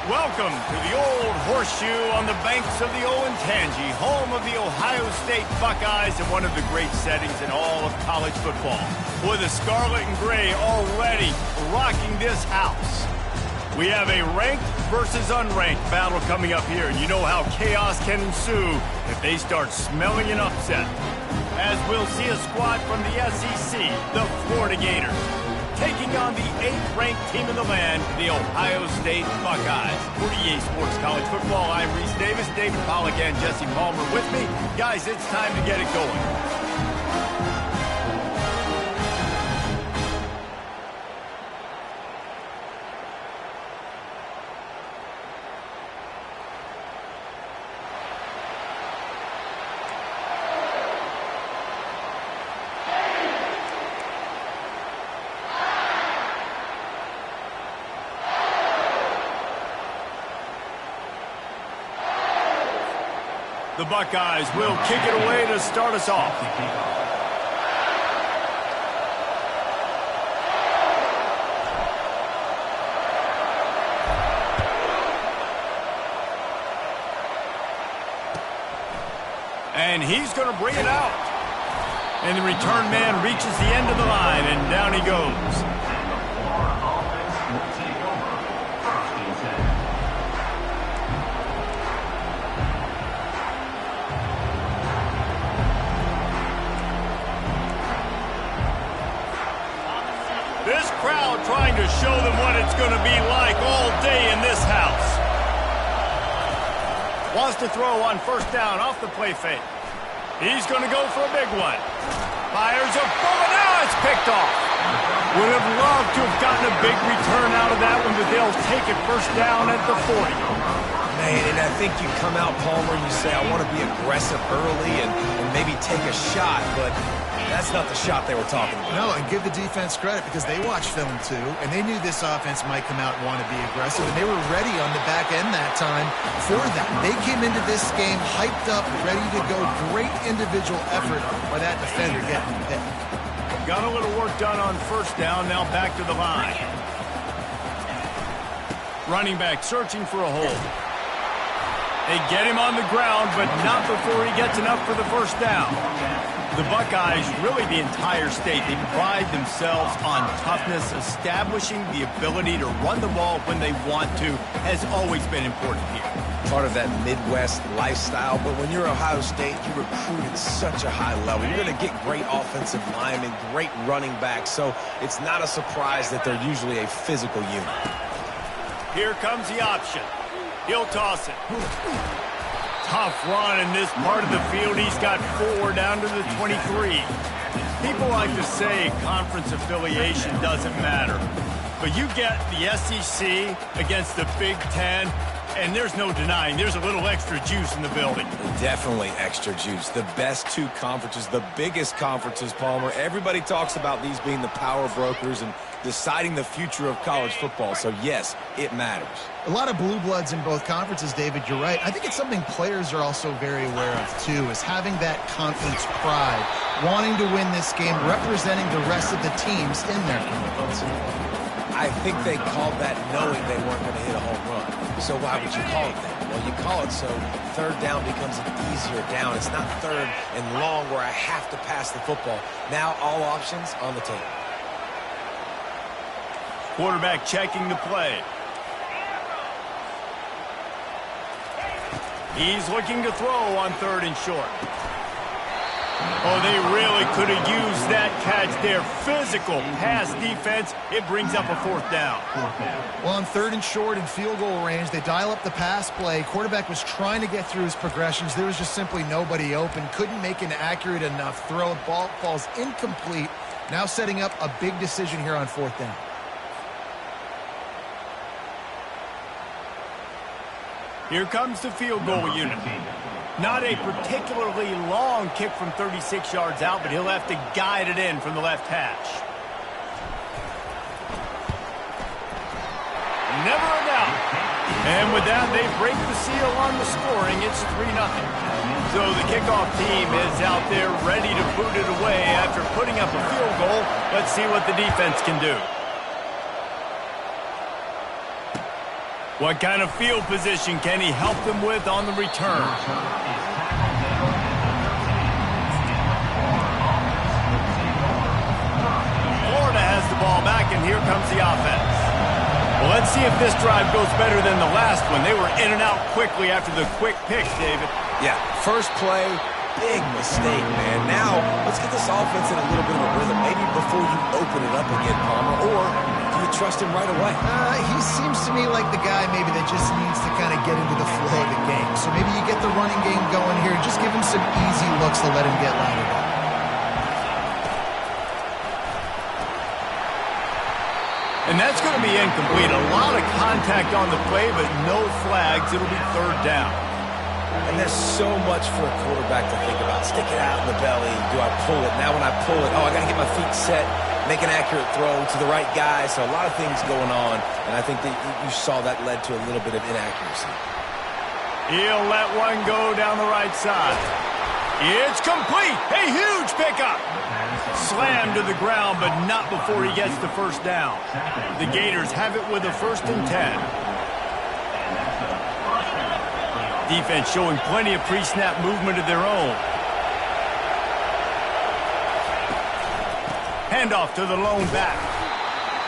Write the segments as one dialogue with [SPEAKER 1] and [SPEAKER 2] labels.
[SPEAKER 1] Welcome to the old horseshoe on the banks of the Ncaa, home of the Ohio State Buckeyes and one of the great settings in all of college football. With the scarlet and gray already rocking this house. We have a ranked versus unranked battle coming up here, and you know how chaos can ensue if they start smelling an upset. As we'll see a squad from the SEC, the Florida Gators, taking on the 8th-ranked team in the land, the Ohio State Buckeyes. For EA Sports College Football, I'm Reese Davis, David Pollack, and Jesse Palmer with me. Guys, it's time to get it going. The Buckeyes will kick it away to start us off. And he's going to bring it out. And the return man reaches the end of the line, and down he goes. This crowd trying to show them what it's going to be like all day in this house. Wants to throw on first down off the play fake. He's going to go for a big one. Fires a bullet. Now it's picked off. Would have loved to have gotten a big return out of that one, but they'll take it first down at the 40.
[SPEAKER 2] Man, and I think you come out, Palmer, you say, I want to be aggressive early and maybe take a shot, but that's not the shot they were talking about.
[SPEAKER 3] No, and give the defense credit because they watched film too, and they knew this offense might come out and want to be aggressive, and they were ready on the back end that time for that. They came into this game hyped up, ready to go. Great individual effort by that defender getting hit.
[SPEAKER 1] Got a little work done on first down, now back to the line. Running back searching for a hole. They get him on the ground, but not before he gets enough for the first down. The Buckeyes, really the entire state, they pride themselves on toughness. Establishing the ability to run the ball when they want to has always been important here.
[SPEAKER 2] Part of that Midwest lifestyle, but when you're Ohio State, you recruit at such a high level. You're going to get great offensive linemen, great running backs, so it's not a surprise that they're usually a physical unit.
[SPEAKER 1] Here comes the option. He'll toss it. Tough run in this part of the field. He's got 4 down to the 23. People like to say conference affiliation doesn't matter. But you get the SEC against the Big Ten, and there's no denying there's a little extra juice in the building.
[SPEAKER 2] Definitely extra juice. The best 2 conferences, the biggest conferences, Palmer. Everybody talks about these being the power brokers and deciding the future of college football. So, yes, it matters.
[SPEAKER 3] A lot of blue bloods in both conferences, David. You're right. I think it's something players are also very aware of, too, is having that conference pride, wanting to win this game, representing the rest of the teams in their conference.
[SPEAKER 2] I think they called that knowing they weren't going to hit a home run. So why would you call it that? Well, you call it so third down becomes an easier down. It's not third and long where I have to pass the football. Now all options on the table.
[SPEAKER 1] Quarterback checking the play. He's looking to throw on 3rd and short. Oh, they really could have used that catch there. Physical pass defense. It brings up a 4th down.
[SPEAKER 3] Well, on 3rd and short and field goal range, they dial up the pass play. Quarterback was trying to get through his progressions. There was just simply nobody open. Couldn't make an accurate enough throw. Ball falls incomplete. Now setting up a big decision here on 4th down.
[SPEAKER 1] Here comes the field goal unit. Not a particularly long kick from 36 yards out, but he'll have to guide it in from the left hash. Never a doubt. And with that, they break the seal on the scoring. It's 3-0. So the kickoff team is out there ready to boot it away after putting up a field goal. Let's see what the defense can do. What kind of field position can he help them with on the return? Florida has the ball back, and here comes the offense. Well, let's see if this drive goes better than the last one. They were in and out quickly after the quick picks, David.
[SPEAKER 2] Yeah, first play, big mistake, man. Now, let's get this offense in a little bit of a rhythm. Maybe before you open it up again, Palmer, or do you trust him right away?
[SPEAKER 3] He seems to me like the guy maybe that just needs to kind of get into the flow of the game. So maybe you get the running game going here and just give him some easy looks to let him get lighted up.
[SPEAKER 1] And that's going to be incomplete. A lot of contact on the play, but no flags. It'll be third down.
[SPEAKER 2] And there's so much for a quarterback to think about. Stick it out in the belly. Do I pull it? Now when I pull it, I got to get my feet set, make an accurate throw to the right guy. So a lot of things going on, and I think that you saw that led to a little bit of inaccuracy.
[SPEAKER 1] He'll let one go down the right side. It's complete. A huge pickup. Slammed to the ground, but not before he gets the first down. The Gators have it with a 1st and 10. Defense showing plenty of pre-snap movement of their own. Handoff to the lone back.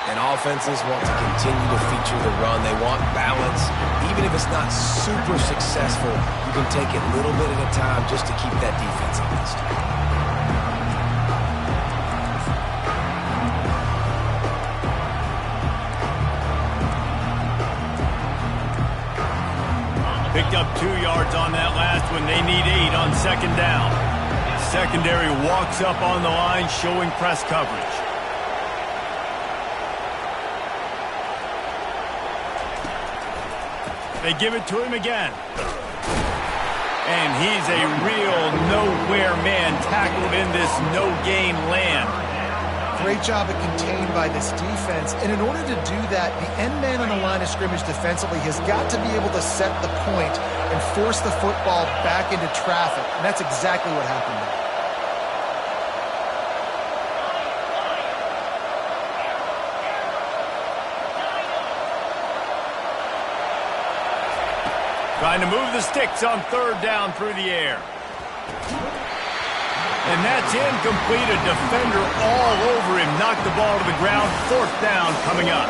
[SPEAKER 2] And offenses want to continue to feature the run. They want balance. Even if it's not super successful, you can take it little bit at a time just to keep that defense honest.
[SPEAKER 1] Picked up 2 yards on that last one. They need 8 on 2nd down. Secondary walks up on the line, showing press coverage. They give it to him again. And he's a real nowhere man tackled in this no-gain land.
[SPEAKER 3] Great job at contained by this defense. And in order to do that, the end man on the line of scrimmage defensively has got to be able to set the point and force the football back into traffic. And that's exactly what happened there.
[SPEAKER 1] Trying to move the sticks on 3rd down through the air. And that's incomplete. A defender all over him. Knocked the ball to the ground. 4th down coming up.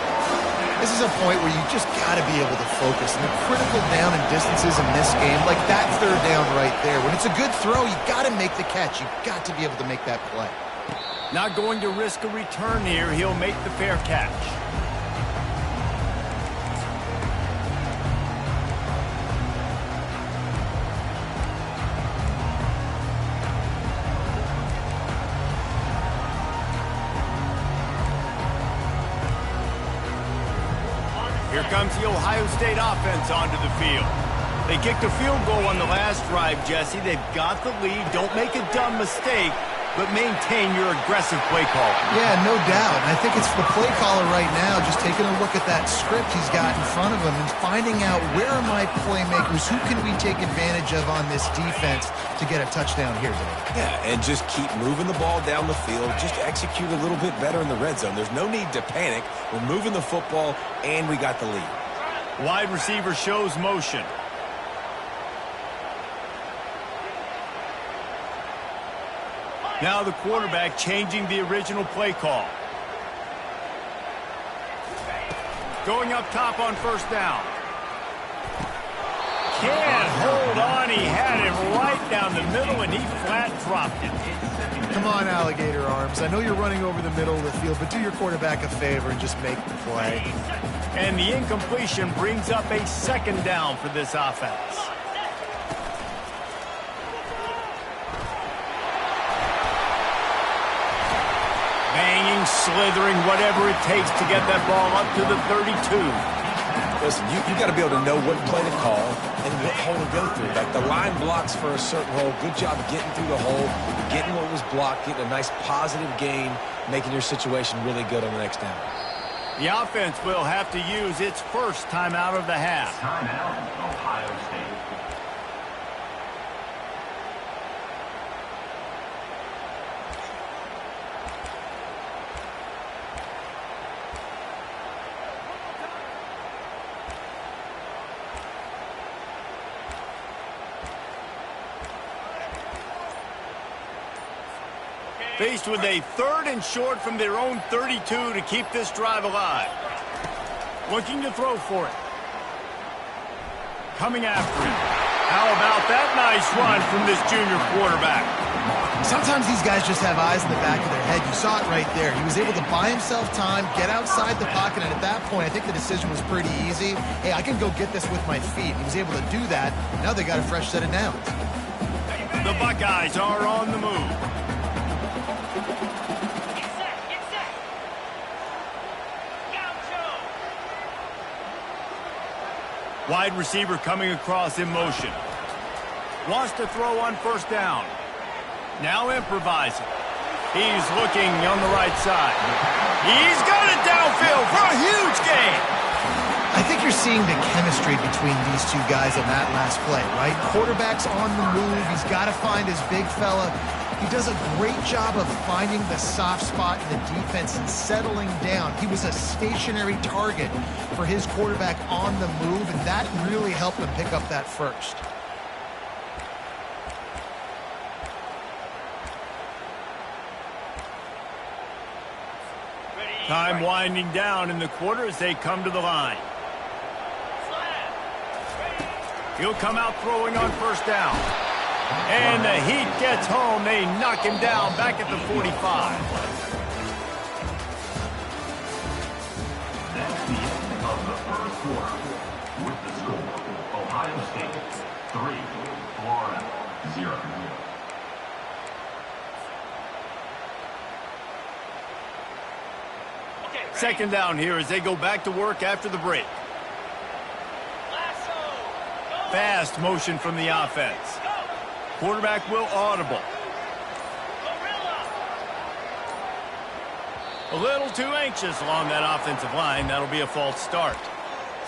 [SPEAKER 3] This is a point where you just got to be able to focus. And the critical down and distances in this game, like that 3rd down right there. When it's a good throw, you got to make the catch. You got to be able to make that play.
[SPEAKER 1] Not going to risk a return here. He'll make the fair catch. Here comes the Ohio State offense onto the field. They kicked a field goal on the last drive, Jesse. They've got the lead. Don't make a dumb mistake, but maintain your aggressive play call.
[SPEAKER 3] Yeah, no doubt. And I think it's the play caller right now just taking a look at that script he's got in front of him and finding out where are my playmakers, who can we take advantage of on this defense to get a touchdown here today.
[SPEAKER 2] Yeah, and just keep moving the ball down the field. Just execute a little bit better in the red zone. There's no need to panic. We're moving the football, and we got the lead.
[SPEAKER 1] Wide receiver shows motion. Now the quarterback changing the original play call. Going up top on 1st down. Can't hold on. He had it right down the middle, and he flat dropped it.
[SPEAKER 3] Come on, alligator arms. I know you're running over the middle of the field, but do your quarterback a favor and just make the play.
[SPEAKER 1] And the incompletion brings up a 2nd down for this offense. Banging, slithering, whatever it takes to get that ball up to the 32.
[SPEAKER 2] Listen, you got to be able to know what play to call and what hole to go through. Like the line blocks for a certain hole. Good job getting through the hole, getting what was blocked, getting a nice positive gain, making your situation really good on the next down.
[SPEAKER 1] The offense will have to use its first timeout of the half.
[SPEAKER 4] Timeout, Ohio State.
[SPEAKER 1] Faced with a 3rd and short from their own 32 to keep this drive alive. Looking to throw for it. Coming after him. How about that nice run from this junior quarterback?
[SPEAKER 3] Sometimes these guys just have eyes in the back of their head. You saw it right there. He was able to buy himself time, get outside the pocket, and at that point, I think the decision was pretty easy. Hey, I can go get this with my feet. He was able to do that. Now they got a fresh set of downs.
[SPEAKER 1] The Buckeyes are on the move.
[SPEAKER 5] Get set. Gaucho.
[SPEAKER 1] Wide receiver coming across in motion. Wants to throw on 1st down. Now improvising. He's looking on the right side. He's got it downfield for a huge gain.
[SPEAKER 3] I think you're seeing the chemistry between these two guys on that last play, right? Quarterback's on the move. He's got to find his big fella. He does a great job of finding the soft spot in the defense and settling down. He was a stationary target for his quarterback on the move, and that really helped him pick up that first.
[SPEAKER 1] Time winding down in the quarter as they come to the line. He'll come out throwing on 1st down. And the heat gets home. They knock him down back at the 45.
[SPEAKER 4] That's the end of the 1st quarter. With the score, Ohio State 3, Florida 0.
[SPEAKER 1] Second down here as they go back to work after the break. Fast motion from the offense. Quarterback will audible. A little too anxious along that offensive line. That'll be a false start.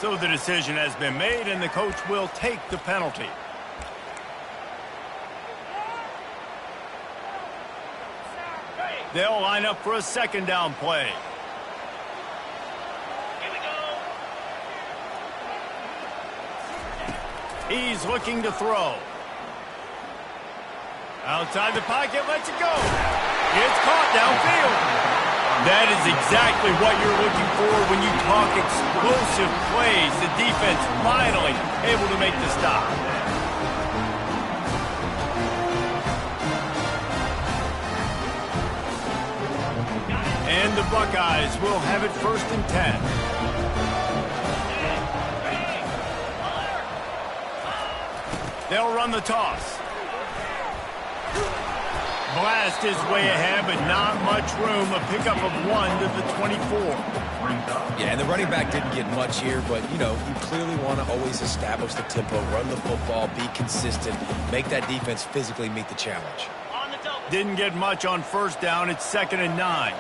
[SPEAKER 1] So the decision has been made, and the coach will take the penalty. They'll line up for a 2nd down play. He's looking to throw. Outside the pocket, lets it go. It's caught downfield. That is exactly what you're looking for when you talk explosive plays. The defense finally able to make the stop. And the Buckeyes will have it 1st and 10. They'll run the toss. Blast his way ahead, but not much room. A pickup of 1 to the 24.
[SPEAKER 2] Yeah, and the running back didn't get much here, but, you clearly want to always establish the tempo, run the football, be consistent, make that defense physically meet the challenge.
[SPEAKER 1] Didn't get much on 1st down. It's 2nd and 9.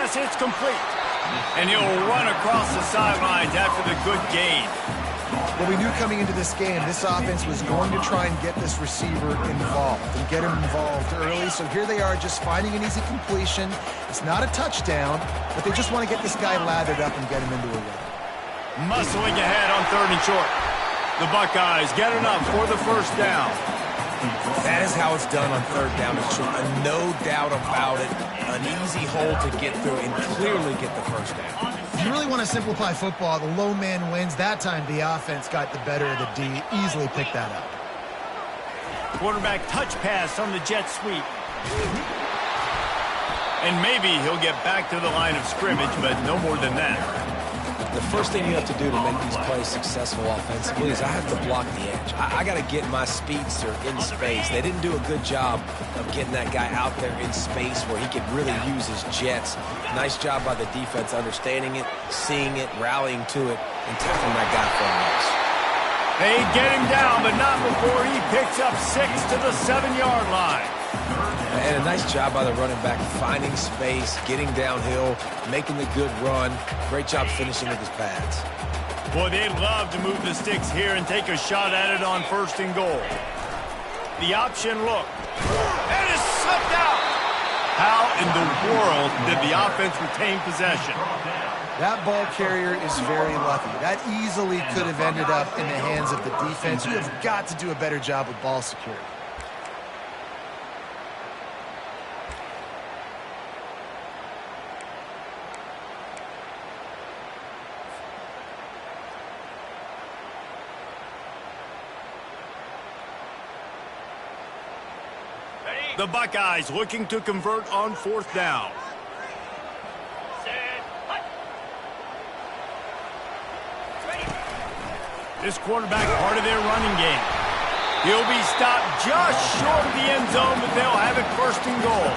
[SPEAKER 1] It's complete. And he'll run across the sidelines after the good gain.
[SPEAKER 3] Well, we knew coming into this game, this offense was going to try and get this receiver involved and get him involved early. So here they are just finding an easy completion. It's not a touchdown, but they just want to get this guy lathered up and get him into a run.
[SPEAKER 1] Muscling ahead on 3rd and short. The Buckeyes get enough for the 1st down.
[SPEAKER 2] That is how it's done on 3rd down. It's no doubt about it. An easy hole to get through and clearly get the 1st down.
[SPEAKER 3] If you really want to simplify football, the low man wins. That time the offense got the better of the D. Easily picked that up.
[SPEAKER 1] Quarterback touch pass on the jet sweep. And maybe he'll get back to the line of scrimmage, but no more than that.
[SPEAKER 2] The first thing you have to do to make these plays successful offensively is I have to block the edge. I got to get my speedster in space. They didn't do a good job of getting that guy out there in space where he could really use his jets. Nice job by the defense understanding it, seeing it, rallying to it, and tackling that guy for a loss.
[SPEAKER 1] They get him down, but not before he picks up 6 to the 7-yard line.
[SPEAKER 2] And a nice job by the running back, finding space, getting downhill, making the good run. Great job finishing with his pads.
[SPEAKER 1] Boy, they'd love to move the sticks here and take a shot at it on 1st and goal. The option look. And it's slipped out. How in the world did the offense retain possession?
[SPEAKER 3] That ball carrier is very lucky. That easily could have ended up in the hands of the defense. You have got to do a better job with ball security.
[SPEAKER 1] The Buckeyes looking to convert on 4th down. This quarterback part of their running game. He'll be stopped just short of the end zone, but they'll have it 1st and goal.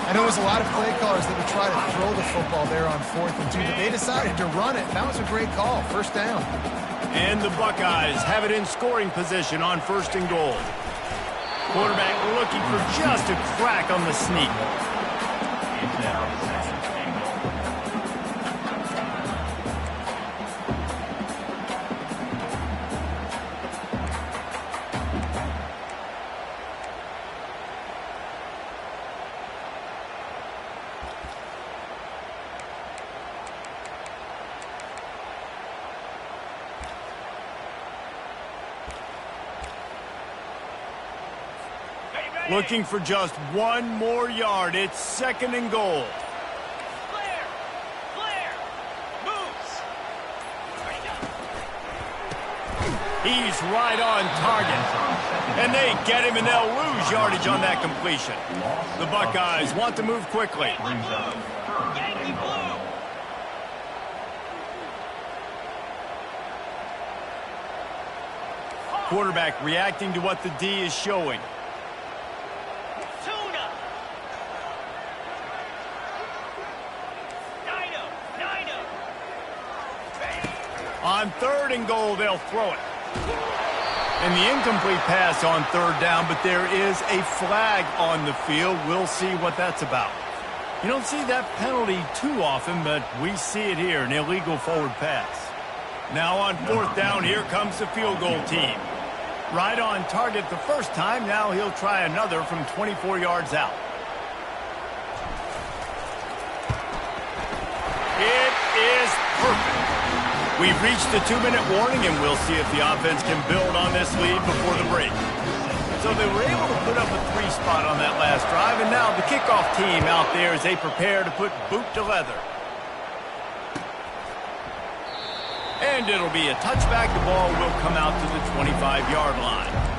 [SPEAKER 3] I know there's a lot of play callers that would try to throw the football there on 4th and 2, but they decided to run it. That was a great call. 1st down.
[SPEAKER 1] And the Buckeyes have it in scoring position on 1st and goal. Quarterback looking for just a crack on the sneak. Looking for just 1 more yard. It's 2nd and goal. Clear. Moves. He's right on target. And they get him, and they'll lose yardage on that completion. The Buckeyes want to move quickly. Yankee blue. Quarterback reacting to what the D is showing. On 3rd and goal, they'll throw it. And the incomplete pass on 3rd down, but there is a flag on the field. We'll see what that's about. You don't see that penalty too often, but we see it here, an illegal forward pass. Now on 4th down, here comes the field goal team. Right on target the first time, now he'll try another from 24 yards out. It is perfect. We've reached the 2-minute warning, and we'll see if the offense can build on this lead before the break. So they were able to put up a 3 spot on that last drive, and now the kickoff team out there as they prepare to put boot to leather. And it'll be a touchback. The ball will come out to the 25-yard line.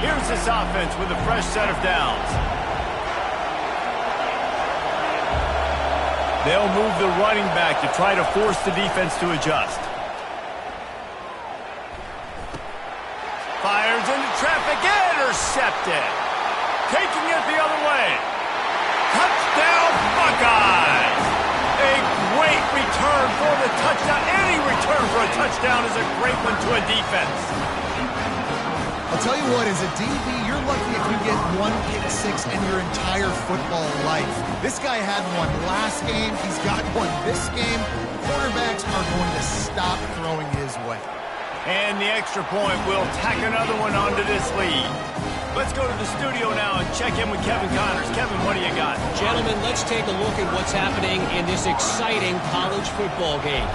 [SPEAKER 1] Here's this offense with a fresh set of downs. They'll move the running back to try to force the defense to adjust. Fires into traffic, intercepted. Taking it the other way. Touchdown, Buckeyes! A great return for the touchdown. Any return for a touchdown is a great one to a defense.
[SPEAKER 3] I'll tell you what, as a DB, you're lucky if you get 1 pick 6 in your entire football life. This guy had one last game. He's got one this game. Quarterbacks are going to stop throwing his way.
[SPEAKER 1] And the extra point will tack another one onto this lead. Let's go to the studio now and check in with Kevin Connors. Kevin, what do you got?
[SPEAKER 5] Gentlemen, let's take a look at what's happening in this exciting college football game.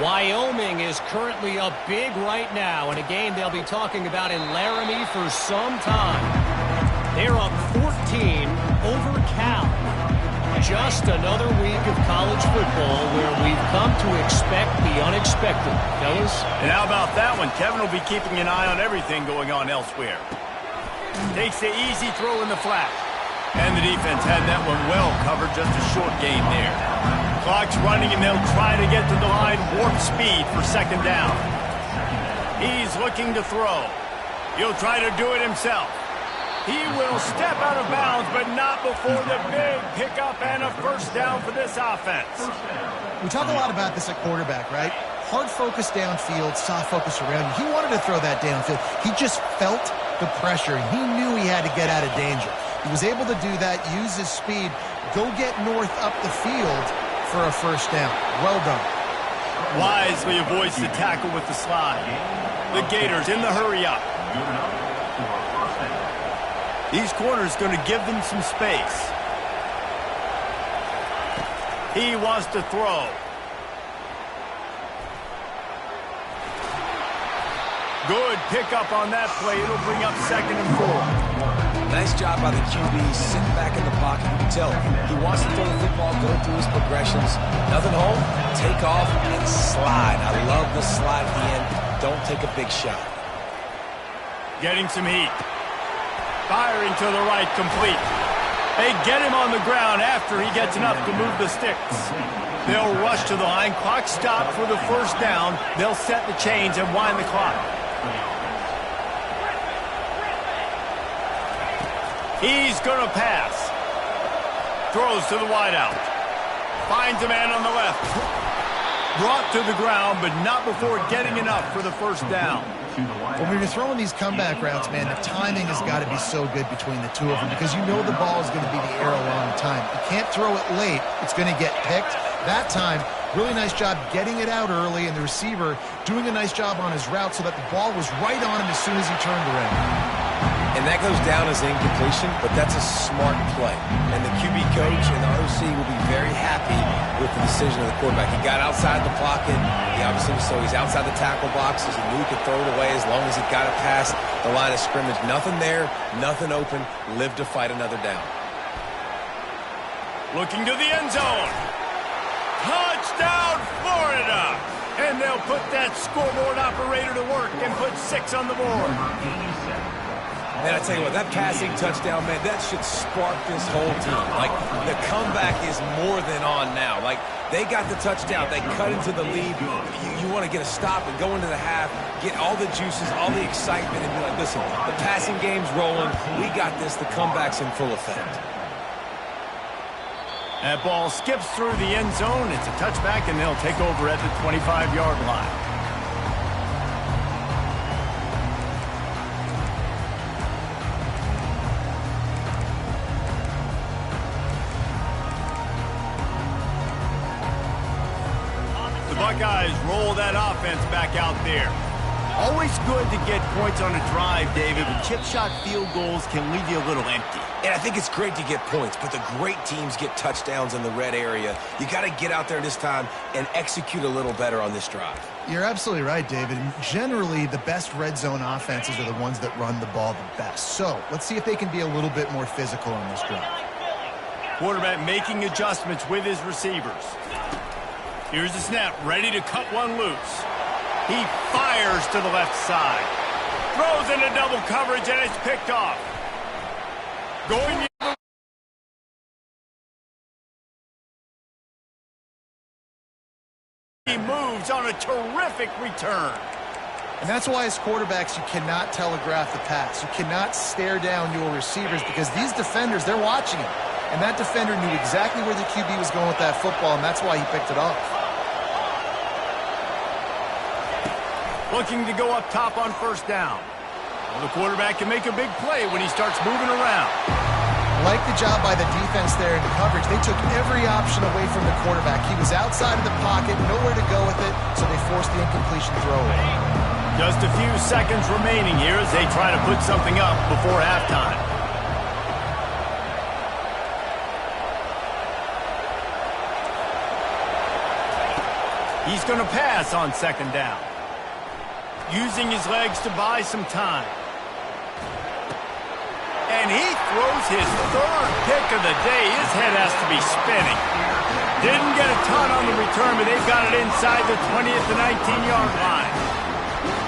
[SPEAKER 5] Wyoming is currently up big right now in a game they'll be talking about in Laramie for some time. They're up 14 over Cal. Just another week of college football where we've come to expect the unexpected, fellas.
[SPEAKER 1] And how about that one? Kevin will be keeping an eye on everything going on elsewhere. Takes the easy throw in the flat. And the defense had that one well covered, just a short game there. Clock's running, and they'll try to get to the line warp speed for 2nd down. He's looking to throw. He'll try to do it himself. He will step out of bounds, but not before the big pickup and a 1st down for this offense.
[SPEAKER 3] We talk a lot about this at quarterback, right? Hard focus downfield, soft focus around you. He wanted to throw that downfield. He just felt the pressure, and he knew he had to get out of danger. He was able to do that, use his speed, go get north up the field for a 1st down. Well done.
[SPEAKER 1] Wisely avoids the tackle with the slide. The Gators in the hurry up. These corners going to give them some space. He wants to throw. Good pickup on that play. It'll bring up 2nd and 4.
[SPEAKER 2] Nice job by the QB, sitting back in the pocket. You can tell he wants to throw the football, go through his progressions. Nothing home, take off, and slide. I love the slide at the end. Don't take a big shot.
[SPEAKER 1] Getting some heat. Firing to the right, complete. They get him on the ground after he gets enough to move the sticks. They'll rush to the line. Clock stopped for the 1st down. They'll set the chains and wind the clock. He's going to pass. Throws to the wideout. Finds a man on the left. Brought to the ground, but not before getting enough for the 1st down.
[SPEAKER 3] When you're throwing these comeback routes, man, the timing has got to be so good between the two of them because you know the ball is going to be the air a long time. You can't throw it late. It's going to get picked. That time, really nice job getting it out early, and the receiver doing a nice job on his route so that the ball was right on him as soon as he turned around.
[SPEAKER 2] And that goes down as incompletion, but that's a smart play. And the QB coach and the OC will be very happy with the decision of the quarterback. He got outside the pocket. He's outside the tackle boxes. He knew he could throw it away as long as he got it past the line of scrimmage. Nothing there, nothing open. Live to fight another down.
[SPEAKER 1] Looking to the end zone. Touchdown, Florida! And they'll put that scoreboard operator to work and put 6 on the board.
[SPEAKER 2] Man, I tell you what, that passing touchdown, man, that should spark this whole team. Like, the comeback is more than on now. Like, they got the touchdown. They cut into the lead. You want to get a stop and go into the half, get all the juices, all the excitement, and be like, listen, the passing game's rolling. We got this. The comeback's in full effect.
[SPEAKER 1] That ball skips through the end zone. It's a touchback, and they'll take over at the 25-yard line. The Buckeyes roll that offense back out there. Always good to get points on a drive, David, but chip shot field goals can leave you a little empty.
[SPEAKER 2] And I think it's great to get points, but the great teams get touchdowns in the red area. You got to get out there this time and execute a little better on this drive.
[SPEAKER 3] You're absolutely right, David. And generally, the best red zone offenses are the ones that run the ball the best. So let's see if they can be a little bit more physical on this drive.
[SPEAKER 1] Quarterback making adjustments with his receivers. Here's the snap, ready to cut one loose. He fires to the left side. Throws into double coverage, and it's picked off. Going the he moves on a terrific return.
[SPEAKER 3] And that's why as quarterbacks, you cannot telegraph the pass. You cannot stare down your receivers because these defenders, they're watching him. And that defender knew exactly where the QB was going with that football, and that's why he picked it off.
[SPEAKER 1] Looking to go up top on 1st down. Well, the quarterback can make a big play when he starts moving around.
[SPEAKER 3] Like the job by the defense there in coverage. They took every option away from the quarterback. He was outside of the pocket, nowhere to go with it, so they forced the incompletion throw away.
[SPEAKER 1] Just a few seconds remaining here as they try to put something up before halftime. He's going to pass on 2nd down. Using his legs to buy some time. And he throws his 3rd pick of the day. His head has to be spinning. Didn't get a ton on the return, but they've got it inside the 20 at the 19-yard line.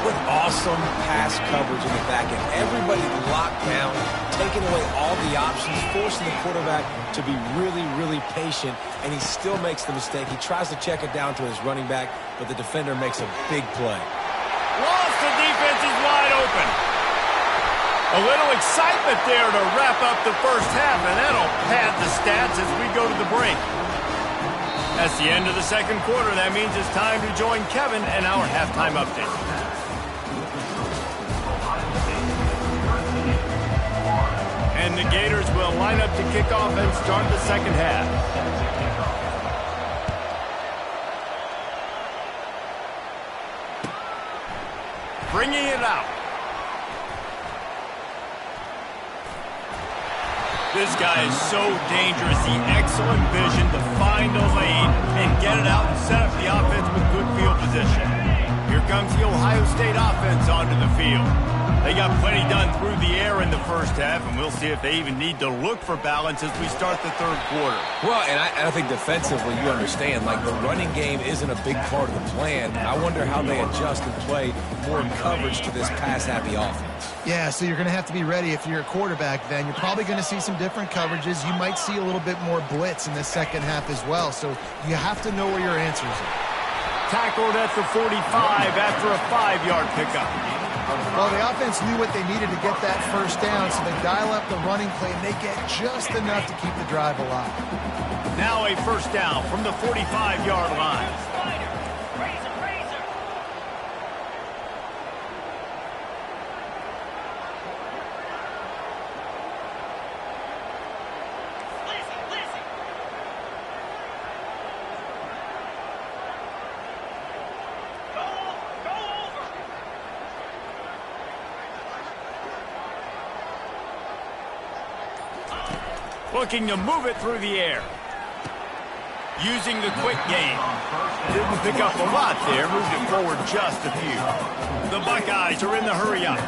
[SPEAKER 2] With awesome pass coverage in the back end. Everybody locked down, taking away all the options, forcing the quarterback to be really, really patient, and he still makes the mistake. He tries to check it down to his running back, but the defender makes a big play.
[SPEAKER 1] Lost, the defense is wide open. A little excitement there to wrap up the 1st half, and that'll pad the stats as we go to the break. That's the end of the 2nd quarter. That means it's time to join Kevin and our halftime update. And the Gators will line up to kick off and start the 2nd half. bringing it out. This guy is so dangerous. The excellent vision to find a lane and get it out and set up the offense with good field position. Here comes the Ohio State offense onto the field. They got plenty done through the air in the first half, and we'll see if they even need to look for balance as we start the third quarter.
[SPEAKER 2] Well, and I think defensively, you understand, like the running game isn't a big part of the plan. I wonder how they adjust and play more coverage to this pass-happy offense.
[SPEAKER 3] Yeah, so you're going to have to be ready if you're a quarterback then. You're probably going to see some different coverages. You might see a little bit more blitz in the second half as well, so you have to know where your answers are.
[SPEAKER 1] Tackled at the 45 after a 5-yard pickup.
[SPEAKER 3] Well, the offense knew what they needed to get that first down, so they dial up the running play, and they get just enough to keep the drive alive.
[SPEAKER 1] Now a first down from the 45-yard line. Looking to move it through the air. Using the quick game. Didn't pick up a lot there. Moved it forward just a few. The Buckeyes are in the hurry up.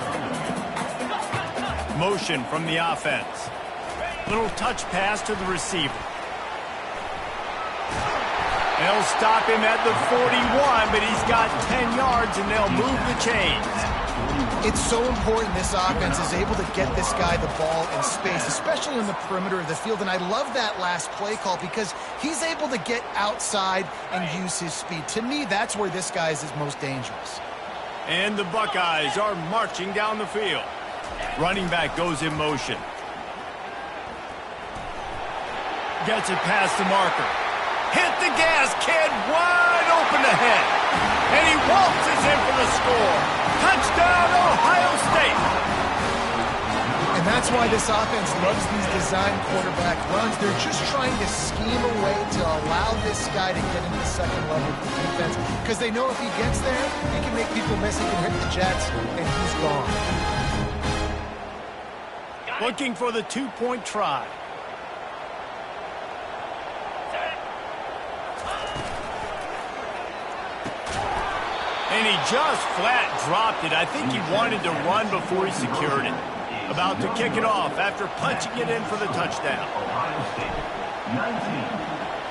[SPEAKER 1] Motion from the offense. Little touch pass to the receiver. They'll stop him at the 41, but he's got 10 yards, and they'll move the chains.
[SPEAKER 3] It's so important this offense is able to get this guy the ball in space, especially on the perimeter of the field. And I love that last play call because he's able to get outside and use his speed. To me, that's where this guy is most dangerous.
[SPEAKER 1] And the Buckeyes are marching down the field. Running back goes in motion. Gets it past the marker. Hit the gas, kid, wide open ahead. And he waltzes in for the score. Touchdown, Ohio State.
[SPEAKER 3] And that's why this offense loves these design quarterback runs. They're just trying to scheme a way to allow this guy to get into the second level of the defense because they know if he gets there, he can make people miss. He can hit the Jets, and he's gone.
[SPEAKER 1] Looking for the two-point try. And he just flat dropped it. I think he wanted to run before he secured it. About to kick it off after punching it in for the touchdown.
[SPEAKER 4] Ohio State, 19,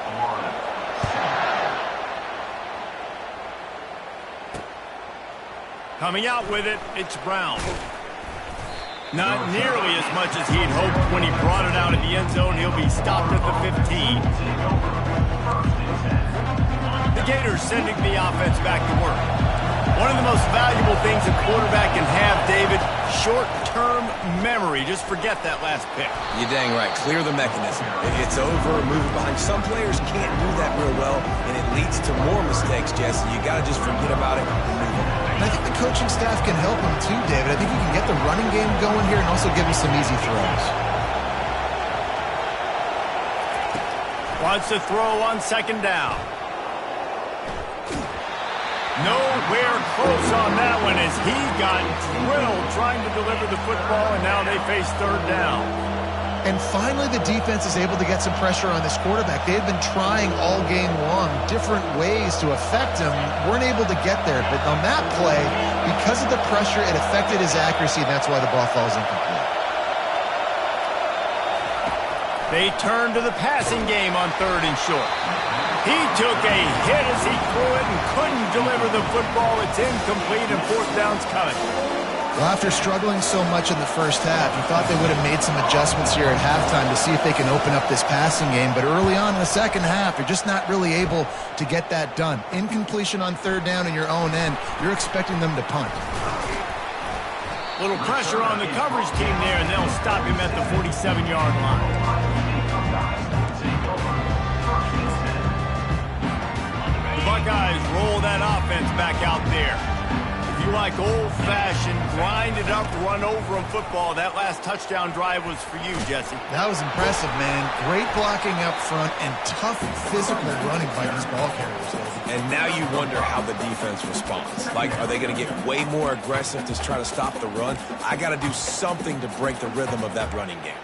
[SPEAKER 4] Florida, 7.
[SPEAKER 1] Coming out with it, it's Brown. Not nearly as much as he'd hoped when he brought it out of the end zone. He'll be stopped at the 15. The Gators sending the offense back to work. One of the most valuable things a quarterback can have, David, short-term memory. Just forget that last pick.
[SPEAKER 2] You're dang right. Clear the mechanism. It's over, move it behind. Some players can't do that real well, and it leads to more mistakes, Jesse. You got to just forget about it and move on.
[SPEAKER 3] And I think the coaching staff can help him too, David. I think he can get the running game going here and also give him some easy throws.
[SPEAKER 1] Wants to throw on second down. Nowhere close on that one as he got drilled trying to deliver the football, and now they face third down.
[SPEAKER 3] And finally, the defense is able to get some pressure on this quarterback. They had been trying all game long different ways to affect him. Weren't able to get there. But on that play, because of the pressure, it affected his accuracy, and that's why the ball falls incomplete.
[SPEAKER 1] They turn to the passing game on third and short. He took a hit as he threw it and couldn't deliver the football. It's incomplete, and fourth down's coming.
[SPEAKER 3] Well, after struggling so much in the first half, you thought they would have made some adjustments here at halftime to see if they can open up this passing game. But early on in the second half, they're just not really able to get that done. Incompletion on third down in your own end, you're expecting them to punt.
[SPEAKER 1] Little pressure on the coverage team there, and they'll stop him at the 47-yard line. Buckeyes roll that offense back out there. If you watch like old-fashioned, grind-it-up, run-over-'em football. That last touchdown drive was for you, Jesse.
[SPEAKER 3] That was impressive, man. Great blocking up front and tough physical running by these ball carriers.
[SPEAKER 2] And now you wonder how the defense responds. Like, are they going to get way more aggressive to try to stop the run? I got to do something to break the rhythm of that running game.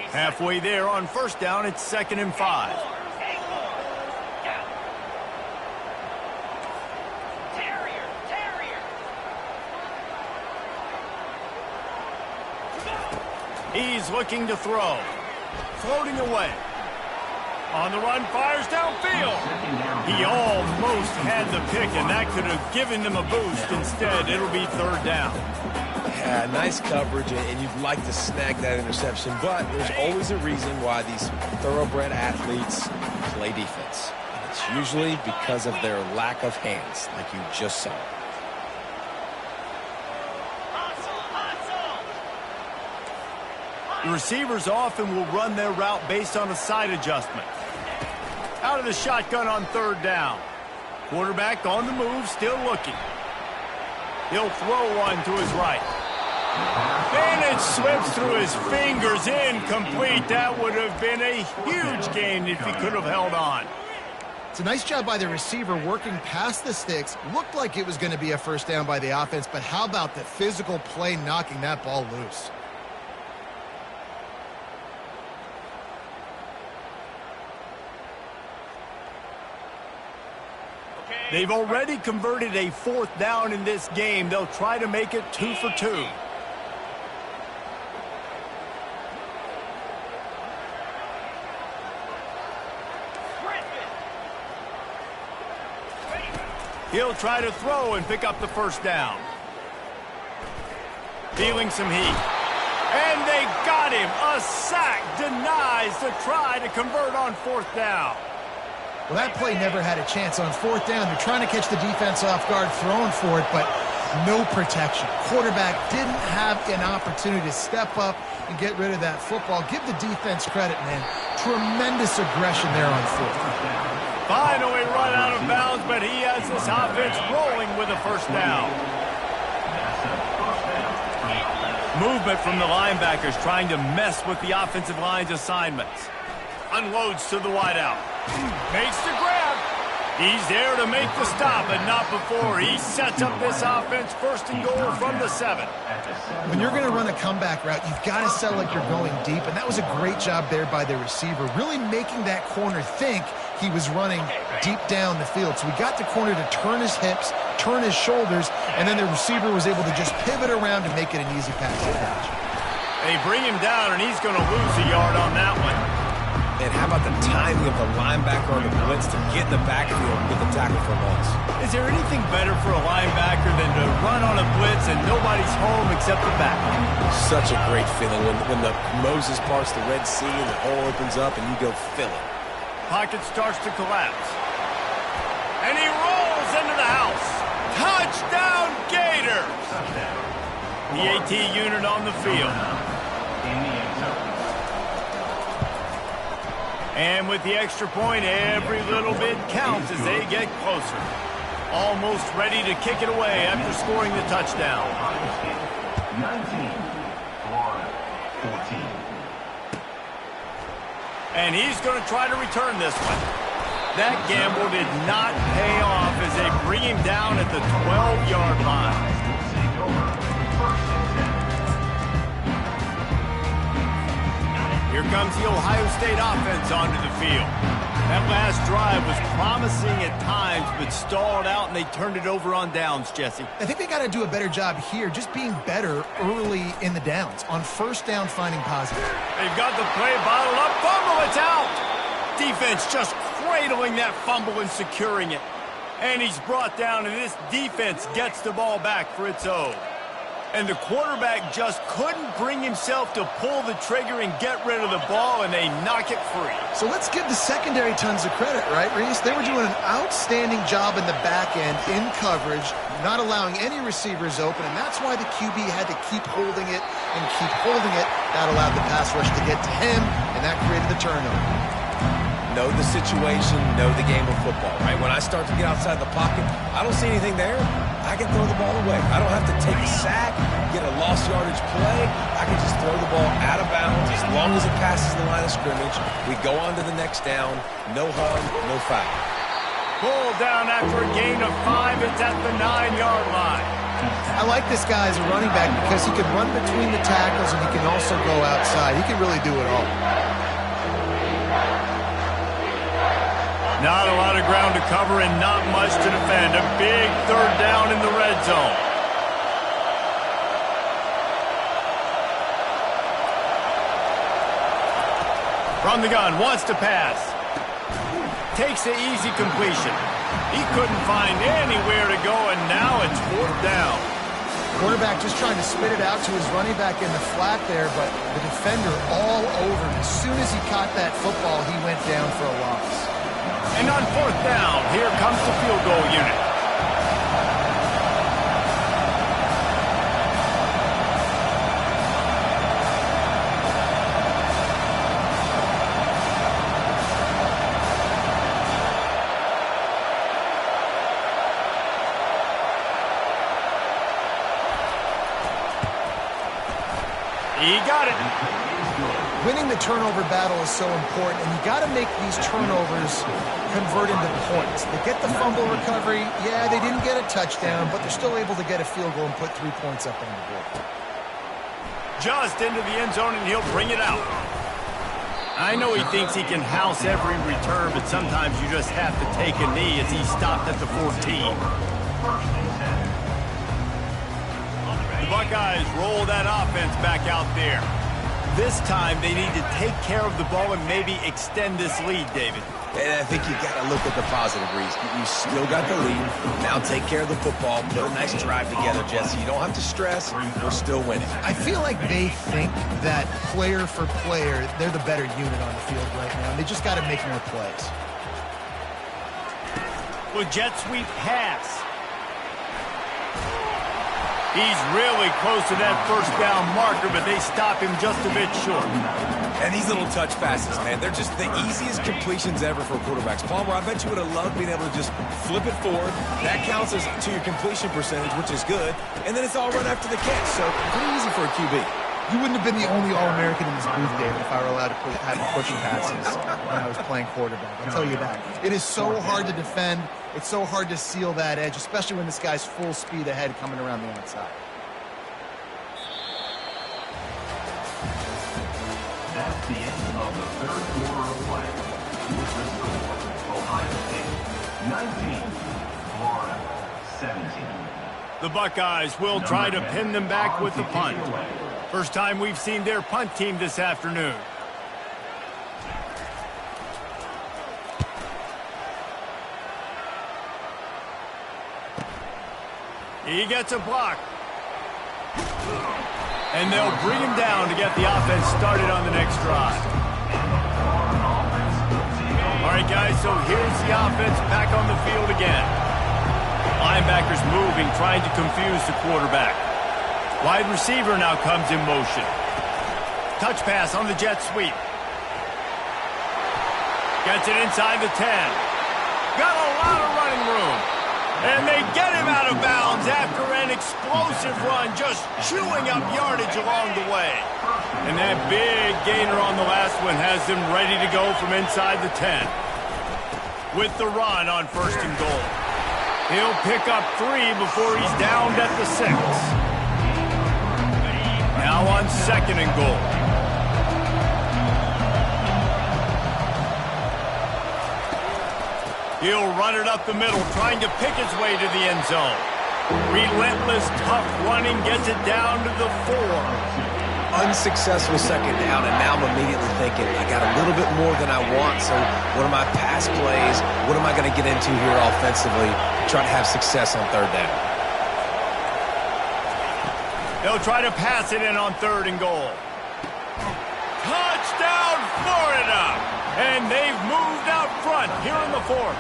[SPEAKER 1] Halfway there on first down, it's 2nd and 5. He's looking to throw. Floating away. On the run, fires downfield. He almost had the pick, and that could have given them a boost. Instead, it'll be 3rd down.
[SPEAKER 2] Yeah, nice coverage, and you'd like to snag that interception, but there's always a reason why these thoroughbred athletes play defense. And it's usually because of their lack of hands, like you just saw.
[SPEAKER 1] The receivers often will run their route based on a side adjustment. Out of the shotgun on 3rd down. Quarterback on the move, still looking. He'll throw one to his right. And it slips through his fingers, incomplete. That would have been a huge gain if he could have held on.
[SPEAKER 3] It's a nice job by the receiver working past the sticks. Looked like it was going to be a first down by the offense, but how about the physical play knocking that ball loose?
[SPEAKER 1] They've already converted a 4th down in this game. They'll try to make it 2 for 2. He'll try to throw and pick up the first down. Feeling some heat. And they got him. A sack denies the try to convert on 4th down.
[SPEAKER 3] Well, that play never had a chance on 4th down. They're trying to catch the defense off guard, throwing for it, but no protection. Quarterback didn't have an opportunity to step up and get rid of that football. Give the defense credit, man. Tremendous aggression there on 4th.
[SPEAKER 1] Finally run out of bounds, but he has this offense rolling with a first down. Movement from the linebackers trying to mess with the offensive line's assignments. Unloads to the wideout. Makes the grab. He's there to make the stop, but not before. He sets up this offense 1st and goal from the 7.
[SPEAKER 3] When you're going to run a comeback route, you've got to sell like you're going deep, and that was a great job there by the receiver, really making that corner think he was running deep down the field. So we got the corner to turn his hips, turn his shoulders, and then the receiver was able to just pivot around and make it an easy pass to catch.
[SPEAKER 1] They bring him down, and he's going to lose a yard on that one.
[SPEAKER 2] And how about the timing of the linebacker on the blitz to get in the backfield and get the tackle for loss?
[SPEAKER 1] Is there anything better for a linebacker than to run on a blitz and nobody's home except the back?
[SPEAKER 2] Such a great feeling when the Moses parts the Red Sea and the hole opens up and you go fill it.
[SPEAKER 1] Pocket starts to collapse. And he rolls into the house. Touchdown, Gators! The AT unit on the field. And with the extra point, every little bit counts as they get closer. Almost ready to kick it away after scoring the touchdown.
[SPEAKER 4] 19, Florida, 14.
[SPEAKER 1] And he's going to try to return this one. That gamble did not pay off as they bring him down at the 12-yard line. Here comes the Ohio State offense onto the field. That last drive was promising at times, but stalled out, and they turned it over on downs, Jesse.
[SPEAKER 3] I think they got to do a better job here, just being better early in the downs. On first down, finding positive.
[SPEAKER 1] They've got the play bottled up. Fumble, it's out. Defense just cradling that fumble and securing it. And he's brought down, and this defense gets the ball back for its own. And the quarterback just couldn't bring himself to pull the trigger and get rid of the ball, and they knock it free.
[SPEAKER 3] So let's give the secondary tons of credit, right, Reese? They were doing an outstanding job in the back end, in coverage, not allowing any receivers open, and that's why the QB had to keep holding it and keep holding it. That allowed the pass rush to get to him, and that created the turnover.
[SPEAKER 2] know the situation, know the game of football, right? When I start to get outside the pocket, I don't see anything there. I can throw the ball away. I don't have to take a sack, get a lost yardage play. I can just throw the ball out of bounds as long as it passes the line of scrimmage. We go on to the next down. No harm, no foul.
[SPEAKER 1] Pull down after a gain of 5. It's at the 9-yard line.
[SPEAKER 3] I like this guy as a running back because he can run between the tackles and he can also go outside. He can really do it all.
[SPEAKER 1] Not a lot of ground to cover and not much to defend. A big third down in the red zone. From the gun, wants to pass. Takes the easy completion. He couldn't find anywhere to go, and now it's 4th down.
[SPEAKER 3] Quarterback just trying to spit it out to his running back in the flat there, but the defender all over him. As soon as he caught that football, he went down for a loss.
[SPEAKER 1] And on 4th down, here comes the field goal unit. He got it.
[SPEAKER 3] Winning the turnover battle is so important, and you got to make these turnovers convert into points. They get the fumble recovery. Yeah, they didn't get a touchdown, but they're still able to get a field goal and put 3 points up on the board.
[SPEAKER 1] Just into the end zone, and he'll bring it out. I know he thinks he can house every return, but sometimes you just have to take a knee as he stopped at the 14. The Buckeyes roll that offense back out there. This time, they need to take care of the ball and maybe extend this lead, David.
[SPEAKER 2] And I think you got to look at the positive, Reese. You still got the lead. Now take care of the football. Put a nice drive together, Jesse. You don't have to stress. We're still winning.
[SPEAKER 3] I feel like they think that player for player, they're the better unit on the field right now. And they just got to make more plays.
[SPEAKER 1] Well, jet sweep pass. He's really close to that first down marker, but they stop him just a bit short.
[SPEAKER 2] And these little touch passes, man, they're just the easiest completions ever for quarterbacks. Palmer, I bet you would have loved being able to just flip it forward. That counts as to your completion percentage, which is good. And then it's all run after the catch, so pretty easy for a QB.
[SPEAKER 3] You wouldn't have been the only All-American in this booth, David, if I were allowed to have pushing passes when I was playing quarterback. I'll tell you that. It is so hard to defend. It's so hard to seal that edge, especially when this guy's full speed ahead coming around the outside.
[SPEAKER 4] That's the end of the third quarter of play. With the score, Ohio State 19, Florida 17.
[SPEAKER 1] The Buckeyes will try to pin them back with the punt. First time we've seen their punt team this afternoon. He gets a block. And they'll bring him down to get the offense started on the next drive. All right, guys, so here's the offense back on the field again. Linebackers moving, trying to confuse the quarterback. Wide receiver now comes in motion. Touch pass on the jet sweep. Gets it inside the 10. Got a lot of running room. And they get him out of bounds after an explosive run, just chewing up yardage along the way. And that big gainer on the last one has them ready to go from inside the 10. With the run on 1st and goal. He'll pick up 3 before he's downed at the 6. Now on 2nd and goal. He'll run it up the middle, trying to pick his way to the end zone. Relentless, tough running gets it down to the 4.
[SPEAKER 2] Unsuccessful 2nd down, and now I'm immediately thinking, I got a little bit more than I want, so what are my pass plays? What am I going to get into here offensively? Try to have success on 3rd down.
[SPEAKER 1] They'll try to pass it in on 3rd and goal. Touchdown, Florida! And they've moved out front here in the 4th.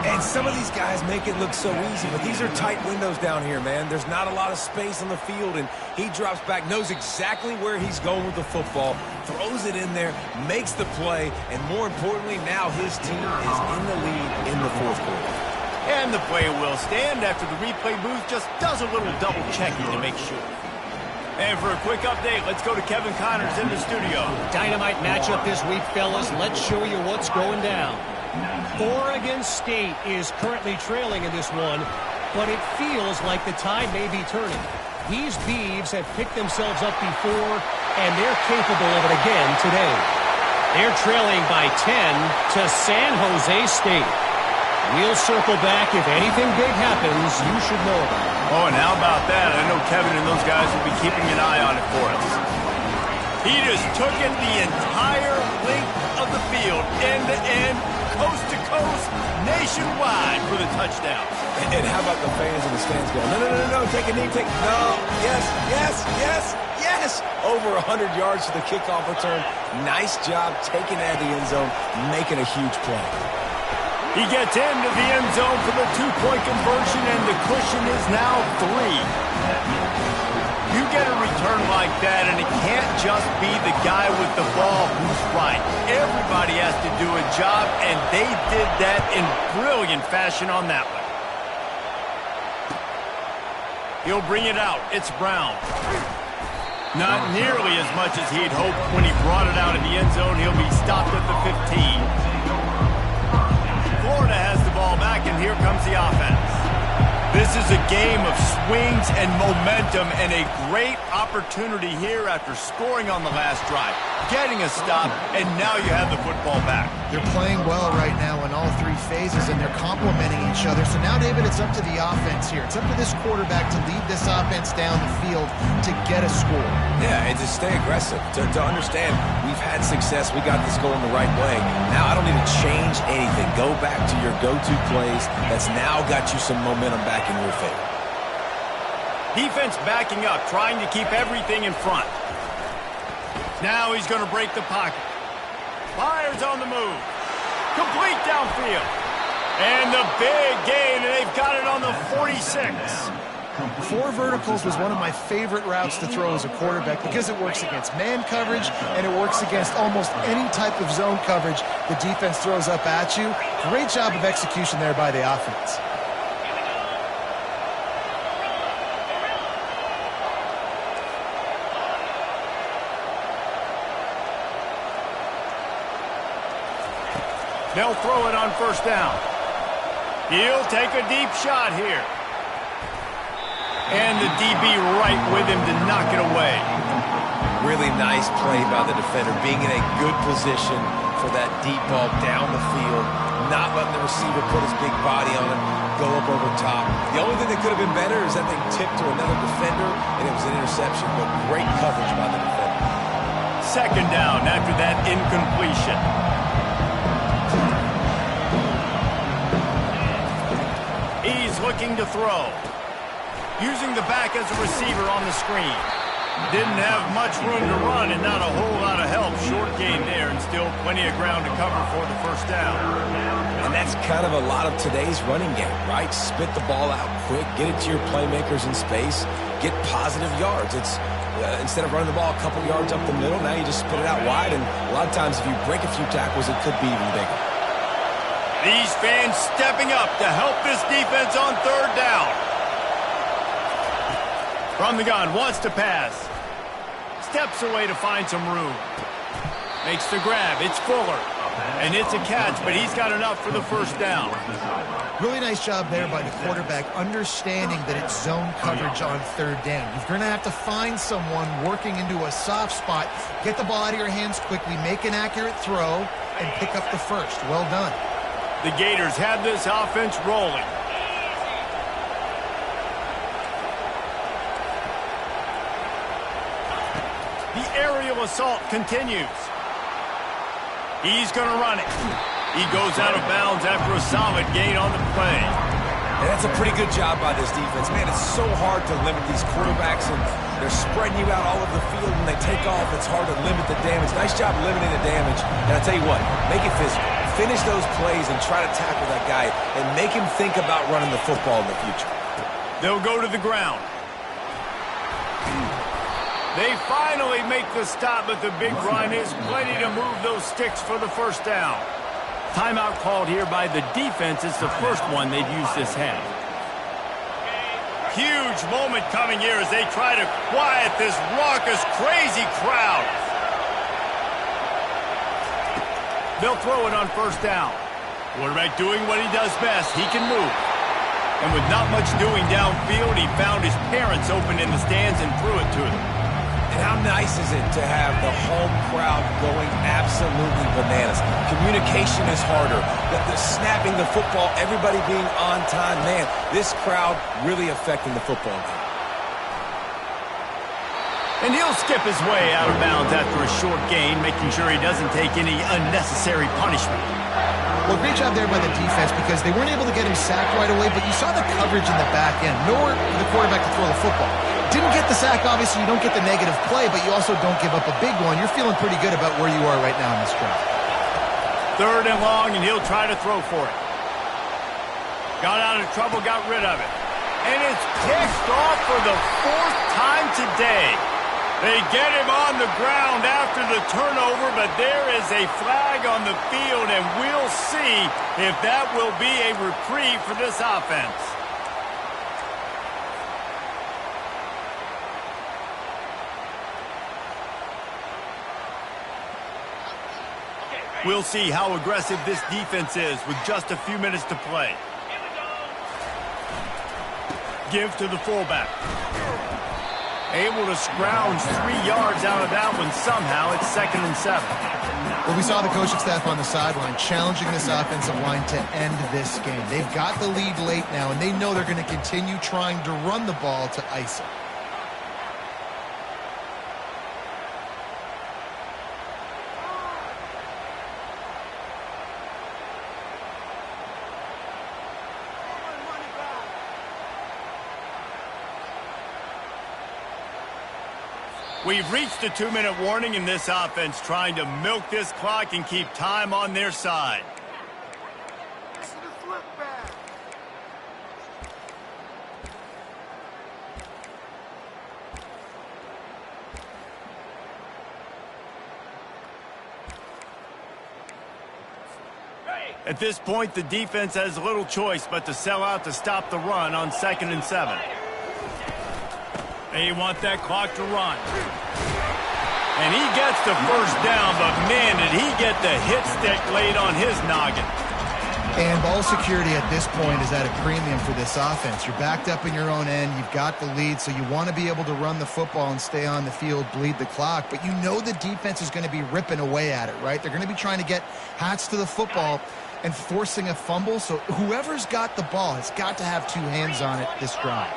[SPEAKER 2] And some of these guys make it look so easy, but these are tight windows down here, man. There's not a lot of space on the field, and he drops back, knows exactly where he's going with the football, throws it in there, makes the play, and more importantly, now his team is in the lead in the fourth quarter.
[SPEAKER 1] And the play will stand after the replay booth just does a little double checking to make sure. And for a quick update, let's go to Kevin Connors in the studio.
[SPEAKER 5] Dynamite matchup this week, fellas. Let's show you what's going down. Oregon State is currently trailing in this one, but it feels like the tide may be turning. These Beavs have picked themselves up before, and they're capable of it again today. They're trailing by 10 to San Jose State. We'll circle back. If anything big happens, you should know about it.
[SPEAKER 1] Oh, and how about that? I know Kevin and those guys will be keeping an eye on it for us. He just took it the entire length of the field, end to end, coast to coast, nationwide for the touchdown.
[SPEAKER 2] And how about the fans in the stands going, no, take a knee, no, yes. Over 100 yards to the kickoff return. Nice job taking that to the end zone, making a huge play.
[SPEAKER 1] He gets into the end zone for the two-point conversion, and the cushion is now 3. You get a return like that, and it can't just be the guy with the ball who's right. Everybody has to do a job, and they did that in brilliant fashion on that one. He'll bring it out. It's Brown. Not nearly as much as he'd hoped when he brought it out in the end zone. He'll be stopped at the 15. Florida has the ball back, and here comes the offense. This is a game of swings and momentum, and a great opportunity here after scoring on the last drive, getting a stop, and now you have the football back.
[SPEAKER 3] They're playing well right now in all 3 phases, and they're complementing each other. So now, David, it's up to the offense here. It's up to this quarterback to lead this offense down the field to get a score.
[SPEAKER 2] Yeah, and to stay aggressive, to understand we've had success, we got this going the right way. Now I don't need to change anything. Go back to your go-to plays. That's now got you some momentum back in your favor.
[SPEAKER 1] Defense backing up, trying to keep everything in front. Now he's going to break the pocket. Fires on the move. Complete downfield. And the big gain, and they've got it on the 46.
[SPEAKER 3] 4 verticals was one of my favorite routes to throw as a quarterback because it works against man coverage and it works against almost any type of zone coverage the defense throws up at you. Great job of execution there by the offense.
[SPEAKER 1] They'll throw it on first down. He'll take a deep shot here. And the DB right with him to knock it away.
[SPEAKER 2] Really nice play by the defender, being in a good position for that deep ball down the field, not letting the receiver put his big body on it, go up over top. The only thing that could have been better is that they tipped to another defender, and it was an interception, but great coverage by the defender.
[SPEAKER 1] Second down after that incompletion. He's looking to throw. Using the back as a receiver on the screen. Didn't have much room to run and not a whole lot of help. Short gain there and still plenty of ground to cover for the first down.
[SPEAKER 2] And that's kind of a lot of today's running game, right? Spit the ball out quick, get it to your playmakers in space, get positive yards. It's instead of running the ball a couple yards up the middle, now you just spit it out wide, and a lot of times if you break a few tackles, it could be even bigger.
[SPEAKER 1] These fans stepping up to help this defense on third down. From the gun, wants to pass. Steps away to find some room. Makes the grab. It's Fuller. And it's a catch, but he's got enough for the first down.
[SPEAKER 3] Really nice job there by the quarterback, understanding that it's zone coverage on third down. You're going to have to find someone working into a soft spot, get the ball out of your hands quickly, make an accurate throw, and pick up the first. Well done.
[SPEAKER 1] The Gators have this offense rolling. The aerial assault continues. He's going to run it. He goes out of bounds after a solid gain on the play.
[SPEAKER 2] And that's a pretty good job by this defense. Man, it's so hard to limit these quarterbacks, and they're spreading you out all over the field. When they take off, it's hard to limit the damage. Nice job limiting the damage. And I tell you what, make it physical. finish those plays and try to tackle that guy and make him think about running the football in the future.
[SPEAKER 1] They'll go to the ground. They finally make the stop, but the big run is plenty to move those sticks for the first down. Timeout called here by the defense. It's the first one they've used this half. Huge moment coming here as they try to quiet this raucous, crazy crowd. They'll throw it on first down. Quarterback doing what he does best. He can move. And with not much doing downfield, he found his parents open in the stands and threw it to them.
[SPEAKER 2] And how nice is it to have the home crowd going absolutely bananas? Communication is harder. The snapping the football, everybody being on time. Man, this crowd really affecting the football game.
[SPEAKER 1] And he'll skip his way out of bounds after a short gain, making sure he doesn't take any unnecessary punishment.
[SPEAKER 3] Well, great job there by the defense because they weren't able to get him sacked right away, but you saw the coverage in the back end. Nowhere for the quarterback to throw the football. Didn't get the sack, obviously. You don't get the negative play, but you also don't give up a big one. You're feeling pretty good about where you are right now in this drive.
[SPEAKER 1] Third and long, and he'll try to throw for it. Got out of trouble, got rid of it. And it's picked off for the fourth time today. They get him on the ground after the turnover, but there is a flag on the field, and we'll see if that will be a reprieve for this offense. We'll see how aggressive this defense is with just a few minutes to play. Give to the fullback. Able to scrounge 3 yards out of that one somehow. It's 2nd and 7.
[SPEAKER 3] Well, we saw the coaching staff on the sideline challenging this offensive line to end this game. They've got the lead late now, and they know they're going to continue trying to run the ball to ice it.
[SPEAKER 1] We've reached the 2-minute warning in this offense, trying to milk this clock and keep time on their side. At this point, the defense has little choice but to sell out to stop the run on 2nd and 7. They want that clock to run. And he gets the first down, but man, did he get the hit stick laid on his noggin.
[SPEAKER 3] And ball security at this point is at a premium for this offense. You're backed up in your own end. You've got the lead, so you want to be able to run the football and stay on the field, bleed the clock. But you know the defense is going to be ripping away at it, right? They're going to be trying to get hats to the football and forcing a fumble. So whoever's got the ball has got to have 2 hands on it this drive.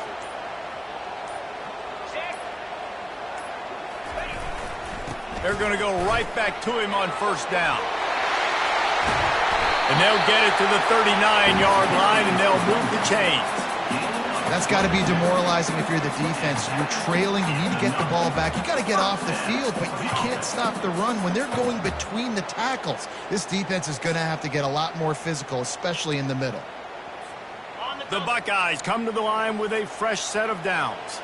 [SPEAKER 1] They're going to go right back to him on first down. And they'll get it to the 39-yard line, and they'll move the chains.
[SPEAKER 3] That's got to be demoralizing if you're the defense. You're trailing. You need to get the ball back. You got to get off the field, but you can't stop the run when they're going between the tackles. This defense is going to have to get a lot more physical, especially in the middle.
[SPEAKER 1] The Buckeyes come to the line with a fresh set of downs.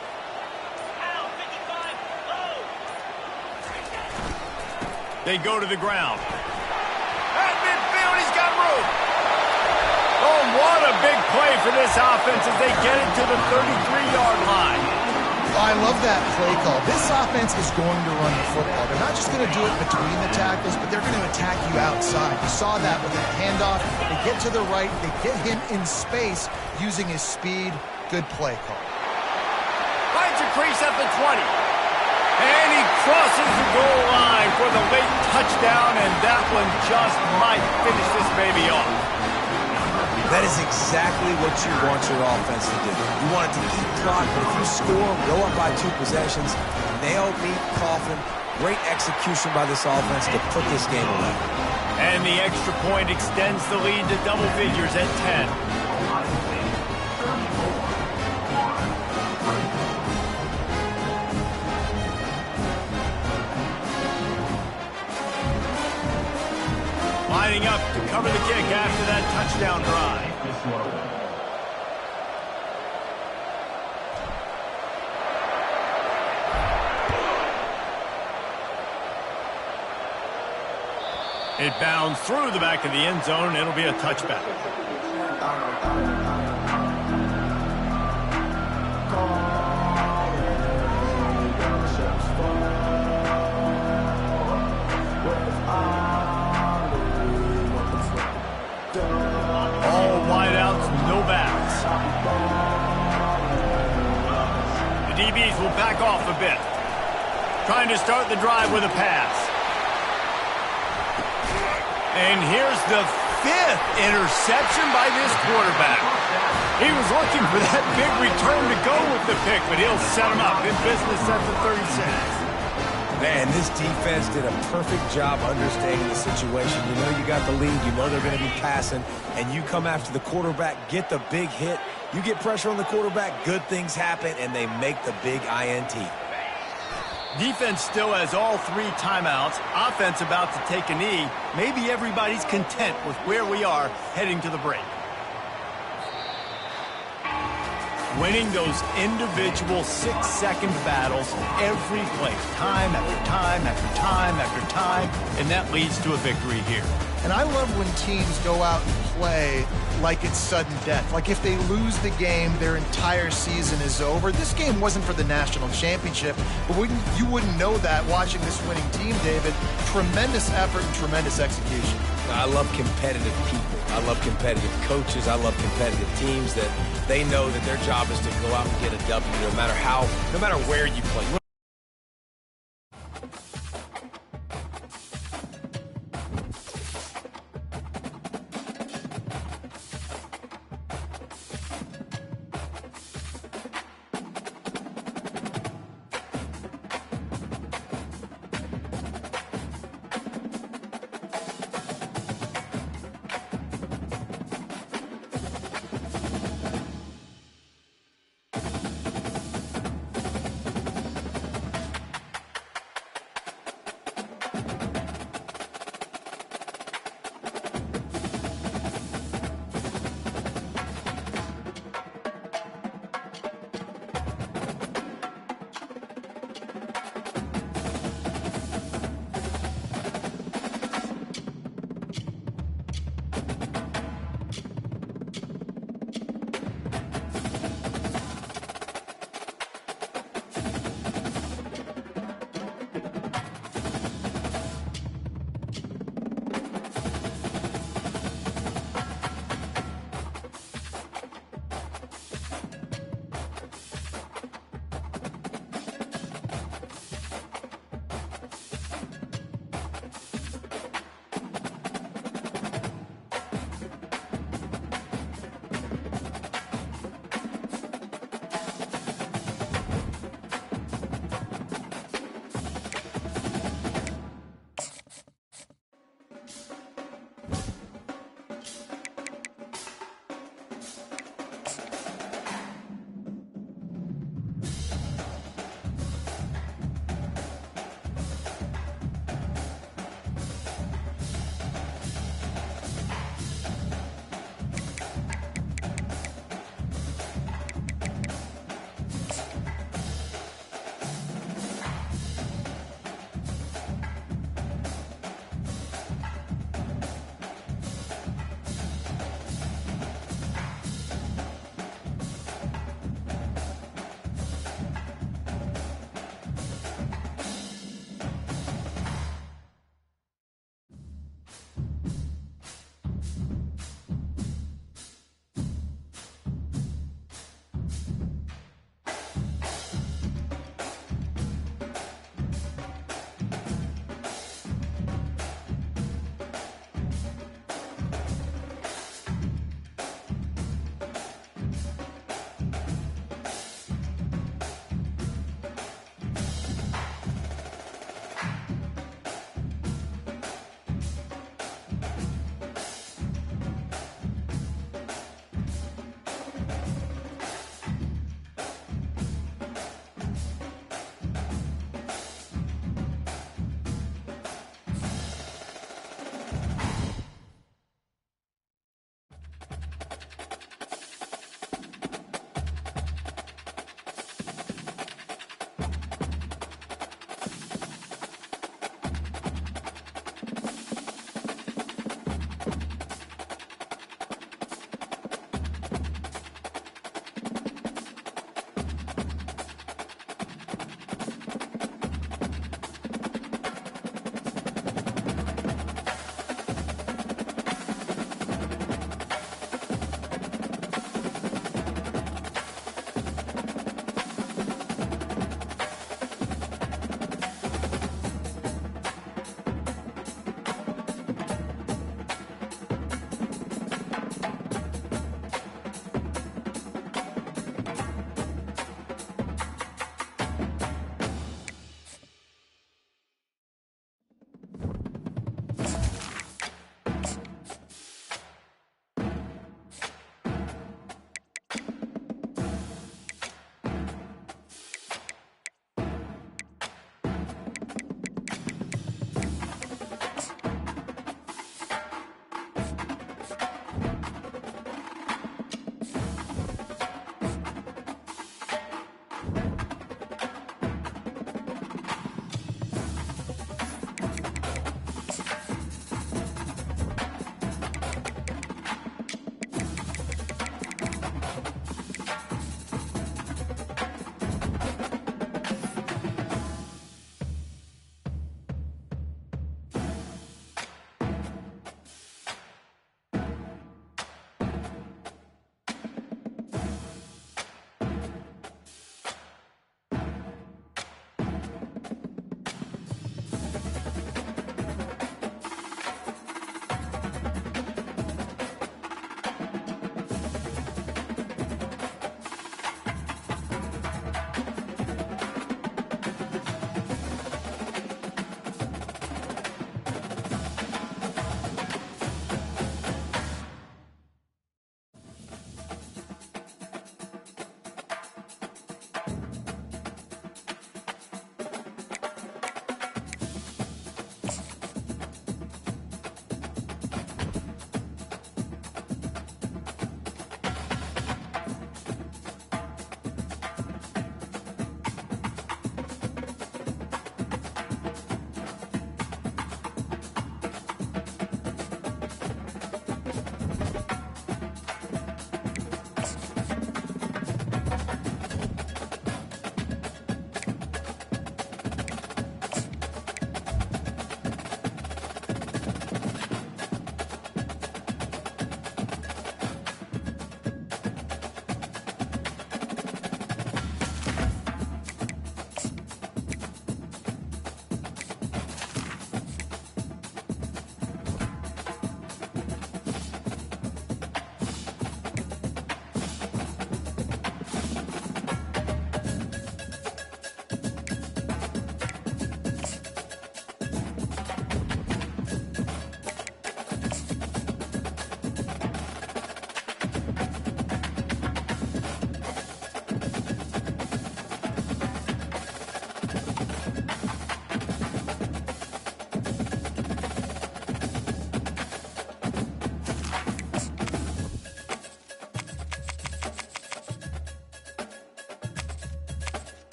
[SPEAKER 1] They go to the ground. At midfield, he's got room. Oh, what a big play for this offense as they get it to the 33-yard line.
[SPEAKER 3] Oh, I love that play call. This offense is going to run the football. They're not just going to do it between the tackles, but they're going to attack you outside. You saw that with a handoff. They get to the right. They get him in space using his speed. Good play call.
[SPEAKER 1] Finds a crease at the 20. And he crosses the goal line for the late touchdown, and that one just might finish this baby off.
[SPEAKER 2] That is exactly what you want your offense to do. You want it to eat clock, but if you score, go up by 2 possessions, nail, beat, coffin, great execution by this offense to put this game away.
[SPEAKER 1] And the extra point extends the lead to double figures at 10. lining up to cover the kick after that touchdown drive. It bounds through the back of the end zone. It'll be a touchback. All wideouts, no backs. The DBs will back off a bit. Trying to start the drive with a pass. And here's the 5th interception by this quarterback. He was looking for that big return to go with the pick, but he'll set him up in business at the 36.
[SPEAKER 2] Man, this defense did a perfect job understanding the situation. You know you got the lead, you know they're going to be passing, and you come after the quarterback, get the big hit. You get pressure on the quarterback, good things happen, and they make the big INT.
[SPEAKER 1] Defense still has all 3 timeouts. Offense about to take a knee. Maybe everybody's content with where we are heading to the break. Winning those individual 6-second battles every play, time after time after time after time, and that leads to a victory here.
[SPEAKER 3] And I love when teams go out and play like it's sudden death. Like if they lose the game, their entire season is over. This game wasn't for the national championship, but you wouldn't know that watching this winning team, David. Tremendous effort and tremendous execution.
[SPEAKER 2] I love competitive people. I love competitive coaches. I love competitive teams that they know that their job is to go out and get a W no matter where you play.